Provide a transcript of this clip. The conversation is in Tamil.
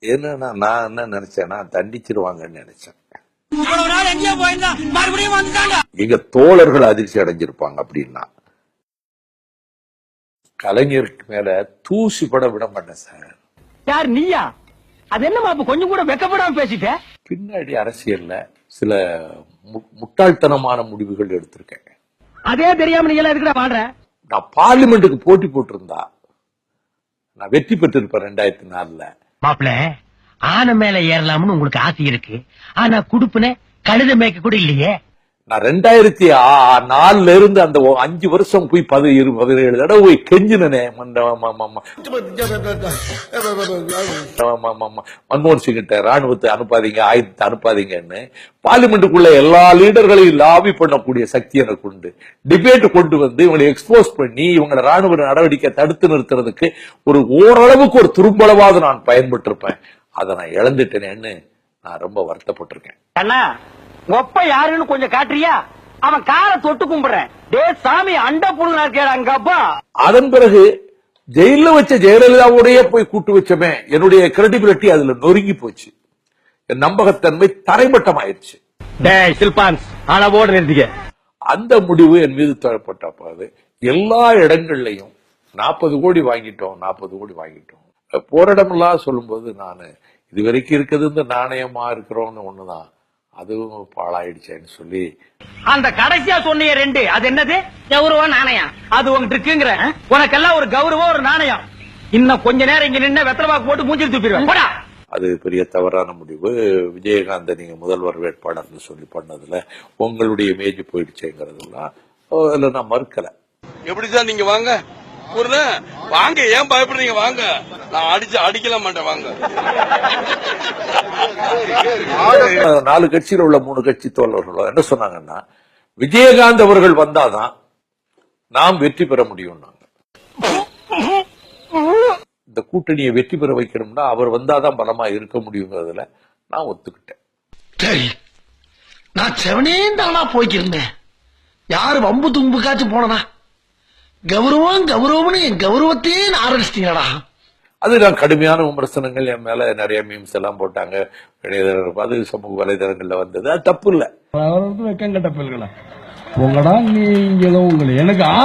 என்னன்னா நான் என்ன நினைச்சேன்னா தண்டிச்சிருவாங்கன்னு நினைச்சேன். எங்க தோழர்கள் அதிர்ச்சி அடைஞ்சிருப்பாங்க அப்படின்னா. கலைஞருக்கு மேல தூசி பட விட மாட்டேன் சார். யார் நீயா? அது என்னமா கொஞ்சம் கூட வெக்கப்படாம பேசிட்ட? பின்னாடி அரசியல்ல சில முட்டாள்தனமான முடிவுகள் எடுத்திருக்கேன். அதே தெரியாம நீங்க எல்லாம் எதுக்குடா பாடுற? நான் பார்லிமெண்ட்டுக்கு போட்டி போட்டிருந்தா நான் வெற்றி பெற்றிருப்பேன் 2004. மாப்பிள்ள, ஆன மேல ஏறலாம்னு உங்களுக்கு ஆசை இருக்கு, ஆனா குடுப்புன கழுத மேய்க்க கூட இல்லையே. நான் 2004 இருந்து அந்த 5 வருஷம் போய் 17 தடவை போய் கெஞ்சினே மன்மோகன் சிங் கிட்ட ராணுவத்தை அனுப்பாதீங்க, ஆயுதத்தை அனுப்பாதீங்கன்னு. பார்லிமெண்ட்டுக்குள்ள எல்லா லீடர்களையும் லாபி பண்ணக்கூடிய சக்தி எனக்கு உண்டு. டிபேட் கொண்டு வந்து இவங்களை எக்ஸ்போஸ் பண்ணி இவங்களை ராணுவ நடவடிக்கை தடுத்து நிறுத்துறதுக்கு ஒரு ஓரளவுக்கு ஒரு துரும்பளவாவது நான் பயன்பட்டிருப்பேன். அதை நான் இழந்துட்டேனேன்னு நான் ரொம்ப வருத்தப்பட்டிருக்கேன். ஒப்ப யாருன்னு கொஞ்சம் காட்டுறியா? அவன் காலை தொட்டு கும்பிடுறேன். டே சாமி, அண்ட புழுங்க கேடாங்கப்பா. அதன் பிறகு ஜெயில வச்ச ஜெயலலிதாவோடய போய் கூட்டு வச்சமே, என்னுடைய கிரெடிபிலிட்டி அதுல நொறுங்கி போச்சு. என் நம்பகத்தன்மை தரைமட்டமாயிருச்சு. அந்த முடிவு என் மீது தரப்பட்டப்பாது எல்லா இடங்கள்லயும் 40 கோடி வாங்கிட்டோம், 40 கோடி வாங்கிட்டோம். போராடமெல்லாம் சொல்லும்போது நான் இதுவரைக்கும் இருக்கிறது இந்த நாணயமா இருக்கிறோம்னு ஒண்ணுதான், அதுவும் பாழாயிடுச்சேன்னு சொல்லி. அந்த கடைசியா சொன்னிய 2, அது என்னது? கௌரவம், நாணயம். அது உங்க இருக்குங்கிற உனக்கெல்லாம் ஒரு கௌரவம், ஒரு நாணயம். இன்னும் கொஞ்ச நேரம் இங்க நின்று வெத்தலைபாக்கு போட்டு மூஞ்சில் தூப்பிடுவேன். அது பெரிய தவறான முடிவு. விஜயகாந்த் நீங்க முதல்வர் வேட்பாளர்னு சொல்லி பண்ணதுல உங்களுடைய இமேஜ் போயிடுச்சேங்கிறதுலாம் அதுல நான் மறுக்கல. எப்படி சார் நீங்க வாங்க வாங்க, ஏன் பயப்படுறீங்க? வாங்க, நான் அடிக்கல மாட்டேன், வாங்க. 4 கட்சியில் உள்ள 3 கட்சி தோழர்கள் என்ன சொன்னாங்கன்னா, விஜயகாந்த் அவர்கள் வந்தாதான் நாம் வெற்றி பெற முடியும். இந்த கூட்டணியை வெற்றி பெற வைக்கணும்னா அவர் வந்தாதான் பலமா இருக்க முடியுங்கிறதுல நான் ஒத்துக்கிட்டேன். சரி, நான் செவனேந்தானா போய்க்கிருந்தேன். யாரு வம்பு தும்புக்காச்சும் போனனா? கௌரவம் கௌரவம்னு என் கௌரவத்தையே ஆரம்பிச்சிட்டீங்களா? அது நான் கடுமையான விமர்சனங்கள் என் மேல நிறைய மீம்ஸ் எல்லாம் போட்டாங்க. அது சமூக வலைதளங்கள்ல வந்தது. அது தப்பு இல்ல. வெக்கம் கட்ட பிள்ளைகளா உங்களா நீங்களும் உங்களை எனக்கு